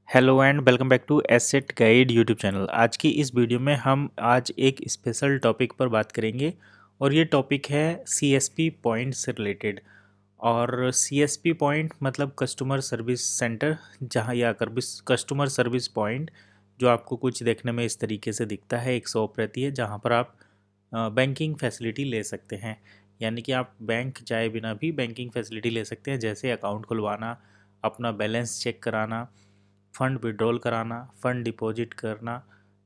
Hello and welcome back to asset guide YouTube channel. आज की इस वीडियो में हम आज एक स्पेशल टॉपिक पर बात करेंगे और ये टॉपिक है सीएसपी पॉइंट से रिलेटेड। और सीएसपी पॉइंट मतलब कस्टमर सर्विस सेंटर, जहाँ या कस्टमर सर्विस पॉइंट जो आपको कुछ देखने में इस तरीके से दिखता है। एक शॉप रहती है जहाँ पर आप बैंकिंग फैसिलिटी ले सकते हैं, यानी कि आप बैंक जाए बिना भी बैंकिंग फैसिलिटी ले सकते हैं, जैसे अकाउंट खुलवाना, अपना बैलेंस चेक कराना, फ़ंड विड्रॉल कराना, फ़ंड डिपॉजिट करना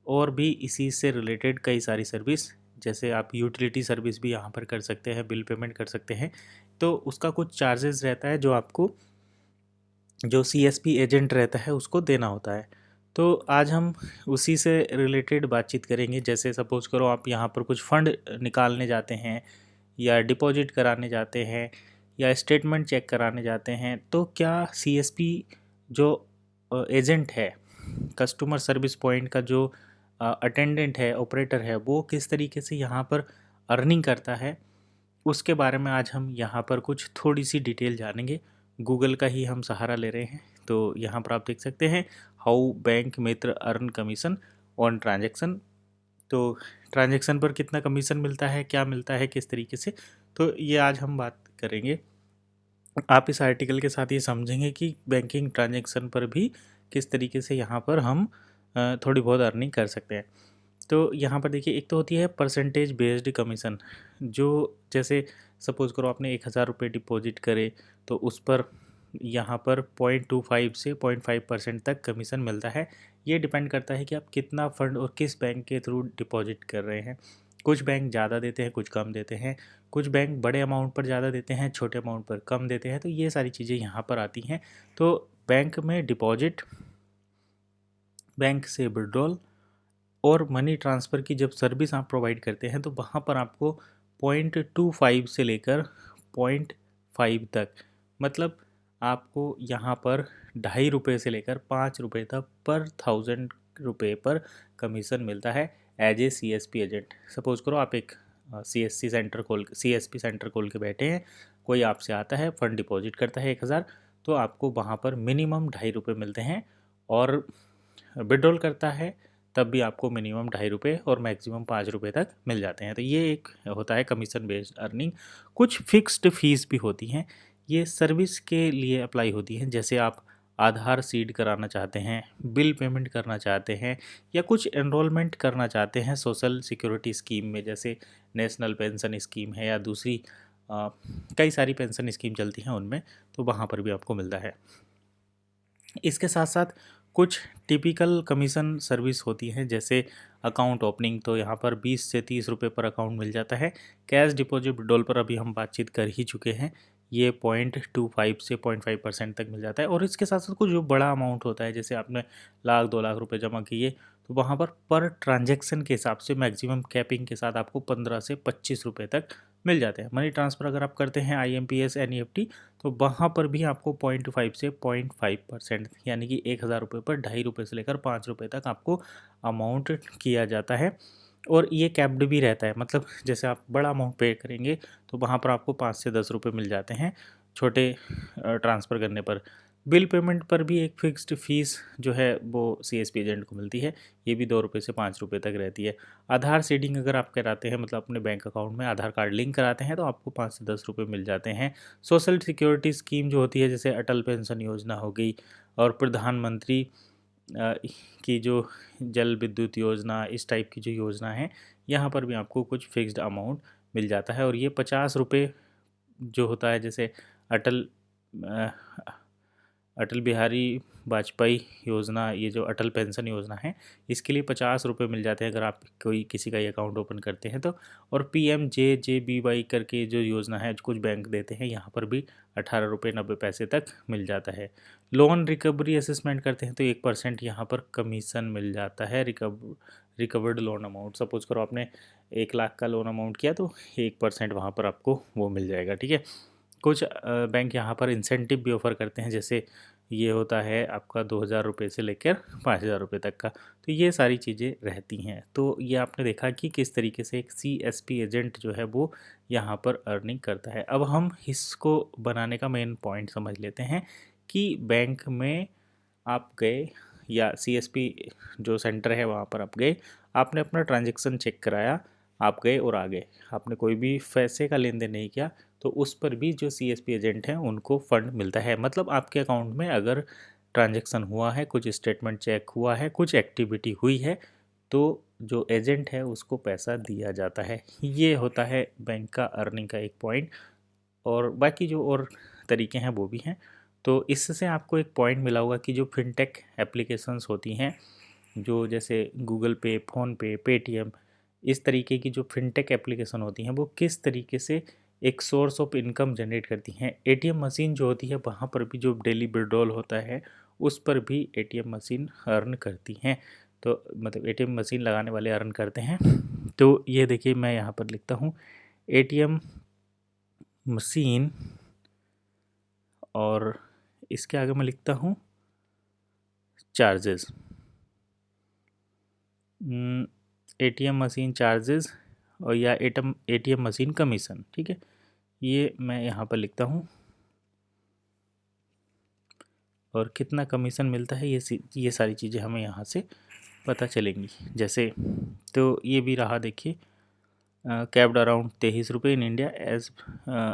और भी इसी से रिलेटेड कई सारी सर्विस। जैसे आप यूटिलिटी सर्विस भी यहाँ पर कर सकते हैं, बिल पेमेंट कर सकते हैं। तो उसका कुछ चार्जेस रहता है जो आपको जो सीएसपी एजेंट रहता है उसको देना होता है। तो आज हम उसी से रिलेटेड बातचीत करेंगे। जैसे सपोज़ करो आप यहाँ पर कुछ फ़ंड निकालने जाते हैं या डिपॉजिट कराने जाते हैं या स्टेटमेंट चेक कराने जाते हैं, तो क्या सीएसपी जो एजेंट है, कस्टमर सर्विस पॉइंट का जो अटेंडेंट है, ऑपरेटर है, वो किस तरीके से यहाँ पर अर्निंग करता है, उसके बारे में आज हम यहाँ पर कुछ थोड़ी सी डिटेल जानेंगे। गूगल का ही हम सहारा ले रहे हैं। तो यहाँ पर आप देख सकते हैं how bank Mitra earn commission on transaction. तो ट्रांजैक्शन पर कितना कमीशन मिलता है, क्या मिलता है, किस तरीके से, तो ये आज हम बात करेंगे। आप इस आर्टिकल के साथ ये समझेंगे कि बैंकिंग ट्रांजैक्शन पर भी किस तरीके से यहाँ पर हम थोड़ी बहुत अर्निंग कर सकते हैं। तो यहाँ पर देखिए, एक तो होती है परसेंटेज बेस्ड कमीशन, जो जैसे सपोज़ करो आपने 1000 रुपये डिपॉजिट करे तो उस पर यहाँ पर 0.25 से 0.5% तक कमीशन मिलता है। ये डिपेंड करता है कि आप कितना फ़ंड और किस बैंक के थ्रू डिपॉजिट कर रहे हैं। कुछ बैंक ज़्यादा देते हैं, कुछ कम देते हैं। कुछ बैंक बड़े अमाउंट पर ज़्यादा देते हैं, छोटे अमाउंट पर कम देते हैं। तो ये सारी चीज़ें यहाँ पर आती हैं। तो बैंक में डिपॉजिट, बैंक से विड्रॉल और मनी ट्रांसफ़र की जब सर्विस आप प्रोवाइड करते हैं तो वहाँ पर आपको 0.25 से लेकर 0.5 तक, मतलब आपको यहाँ पर ₹2.5 से लेकर ₹5 तक पर 1000 रुपये पर कमीशन मिलता है as a CSP agent. Suppose करो आप एक सीएसपी सेंटर खोल के बैठे हैं, कोई आपसे आता है, फ़ंड डिपॉजिट करता है 1000, तो आपको वहाँ पर मिनिमम ₹2.5 मिलते हैं। और विड्रॉल करता है तब भी आपको मिनिमम ₹2.5 और मैक्सिमम ₹5 तक मिल जाते हैं। तो ये एक होता है कमीशन बेस्ड अर्निंग। कुछ फिक्स्ड फीस भी होती हैं, ये सर्विस के लिए अप्लाई होती हैं। जैसे आप आधार सीड कराना चाहते हैं, बिल पेमेंट करना चाहते हैं या कुछ एनरोलमेंट करना चाहते हैं सोशल सिक्योरिटी स्कीम में, जैसे नेशनल पेंशन स्कीम है या दूसरी कई सारी पेंशन स्कीम चलती हैं उनमें, तो वहाँ पर भी आपको मिलता है। इसके साथ साथ कुछ टिपिकल कमीशन सर्विस होती हैं, जैसे अकाउंट ओपनिंग, तो यहाँ पर 20 से 30 रुपये पर अकाउंट मिल जाता है। कैश डिपॉजिट विड्रॉल पर अभी हम बातचीत कर ही चुके हैं, ये 0.25 से 0.5% तक मिल जाता है। और इसके साथ साथ कुछ जो बड़ा अमाउंट होता है, जैसे आपने 1,00,000 2 लाख रुपये जमा किए, तो वहाँ पर ट्रांजैक्शन के हिसाब से मैक्सिमम कैपिंग के साथ आपको 15 से 25 रुपये तक मिल जाते हैं। मनी ट्रांसफ़र अगर आप करते हैं IMPS NEFT, तो वहाँ पर भी आपको 0.5 से 0.5%, यानी कि 1000 रुपये पर ₹2.5 से लेकर ₹5 तक आपको अमाउंट किया जाता है। और ये कैप्ड भी रहता है, मतलब जैसे आप बड़ा अमाउंट पे करेंगे तो वहाँ पर आपको 5 से 10 रुपये मिल जाते हैं छोटे ट्रांसफ़र करने पर। बिल पेमेंट पर भी एक फ़िक्स्ड फ़ीस जो है वो सीएसपी एजेंट को मिलती है, ये भी ₹2 से ₹5 तक रहती है। आधार सीडिंग अगर आप कराते हैं, मतलब अपने बैंक अकाउंट में आधार कार्ड लिंक कराते हैं, तो आपको 5 से 10 रुपये मिल जाते हैं। सोशल सिक्योरिटी स्कीम जो होती है, जैसे अटल पेंशन योजना हो गई और प्रधानमंत्री अ, की जो जल विद्युत योजना, इस टाइप की जो योजना है, यहाँ पर भी आपको कुछ फिक्स्ड अमाउंट मिल जाता है। और ये ₹50 जो होता है, जैसे अटल अ, अटल बिहारी वाजपेयी योजना, ये जो अटल पेंशन योजना है, इसके लिए ₹50 मिल जाते हैं अगर आप कोई किसी का ये अकाउंट ओपन करते हैं तो। और PMJJBY करके जो योजना है, कुछ बैंक देते हैं, यहाँ पर भी ₹18.90 तक मिल जाता है। लोन रिकवरी असेसमेंट करते हैं तो 1% यहाँ पर कमीशन मिल जाता है रिकवर्ड लोन अमाउंट। सपोज़ करो आपने 1 लाख का लोन अमाउंट किया तो 1% वहाँ पर आपको वो मिल जाएगा, ठीक है। कुछ बैंक यहाँ पर इंसेंटिव भी ऑफ़र करते हैं, जैसे ये होता है आपका ₹2000 से लेकर ₹5000 तक का। तो ये सारी चीज़ें रहती हैं। तो ये आपने देखा कि किस तरीके से एक सीएसपी एजेंट जो है वो यहाँ पर अर्निंग करता है। अब हम इसको बनाने का मेन पॉइंट समझ लेते हैं कि बैंक में आप गए, या CSP जो सेंटर है वहाँ पर आप गए, आपने अपना ट्रांजैक्शन चेक कराया, आप गए और आ गए, आपने कोई भी पैसे का लेन देन नहीं किया, तो उस पर भी जो CSP एजेंट हैं उनको फ़ंड मिलता है। मतलब आपके अकाउंट में अगर ट्रांजैक्शन हुआ है, कुछ स्टेटमेंट चेक हुआ है, कुछ एक्टिविटी हुई है, तो जो एजेंट है उसको पैसा दिया जाता है। ये होता है बैंक का अर्निंग का एक पॉइंट। और बाकी जो और तरीके हैं वो भी हैं। तो इससे आपको एक पॉइंट मिला होगा कि जो फिनटेक एप्लीकेशंस होती हैं, जो जैसे गूगल पे, फ़ोनपे, पेटीएम, इस तरीके की जो फिनटेक एप्लीकेशन होती हैं वो किस तरीके से एक सोर्स ऑफ इनकम जनरेट करती हैं। एटीएम मशीन जो होती है वहाँ पर भी जो डेली विड्रॉल होता है उस पर भी एटीएम मशीन अर्न करती हैं। तो मतलब एटीएम मशीन लगाने वाले अर्न करते हैं। तो ये देखिए मैं यहाँ पर लिखता हूँ एटीएम मशीन, और इसके आगे मैं लिखता हूँ चार्जेस, एटीएम मशीन चार्जेस और या एटीएम मशीन कमीशन। ठीक है, ये मैं यहाँ पर लिखता हूँ, और कितना कमीशन मिलता है ये सारी चीज़ें हमें यहाँ से पता चलेंगी। जैसे तो ये भी रहा, देखिए कैप्ड अराउंड 23 रुपये in India as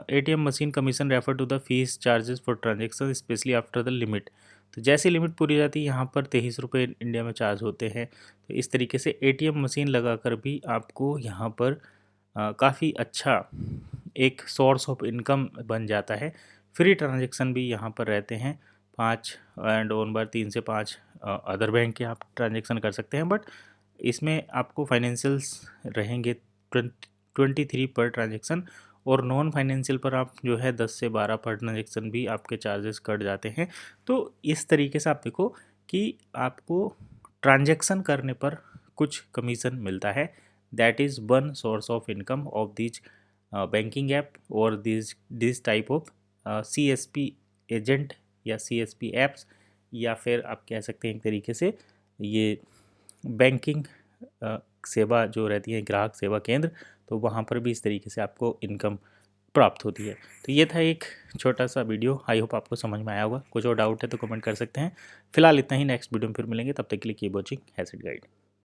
ATM machine commission refer to the fees charges for transaction specially after the limit. तो जैसी लिमिट पूरी जाती है यहाँ पर 23 रुपये इंडिया में चार्ज होते हैं। तो इस तरीके से एटीएम मशीन लगाकर भी आपको यहाँ पर काफ़ी अच्छा एक सोर्स ऑफ इनकम बन जाता है। फ्री ट्रांजेक्शन भी यहाँ पर रहते हैं, 5 एंड ऑन बार 3 से 5 अदर बैंक के आप ट्रांजेक्शन कर सकते हैं। बट इसमें आपको फाइनेंशियल्स रहेंगे 23 पर ट्रांजेक्शन, और नॉन फाइनेंशियल पर आप जो है 10 से 12 पर ट्रांजेक्शन भी आपके चार्जेस कट जाते हैं। तो इस तरीके से आप देखो कि आपको ट्रांजेक्शन करने पर कुछ कमीशन मिलता है। That is one source of income of these banking app और this type of CSP agent या CSP ऐप्स, या फिर आप कह सकते हैं एक तरीके से ये बैंकिंग सेवा जो रहती है, ग्राहक सेवा केंद्र, तो वहाँ पर भी इस तरीके से आपको इनकम प्राप्त होती है। तो ये था एक छोटा सा वीडियो, आई होप आपको समझ में आया होगा। कुछ और डाउट है तो कमेंट कर सकते हैं। फिलहाल इतना ही, नेक्स्ट वीडियो में फिर मिलेंगे, तब तक के लिए कीप वॉचिंग हैसिड गाइड।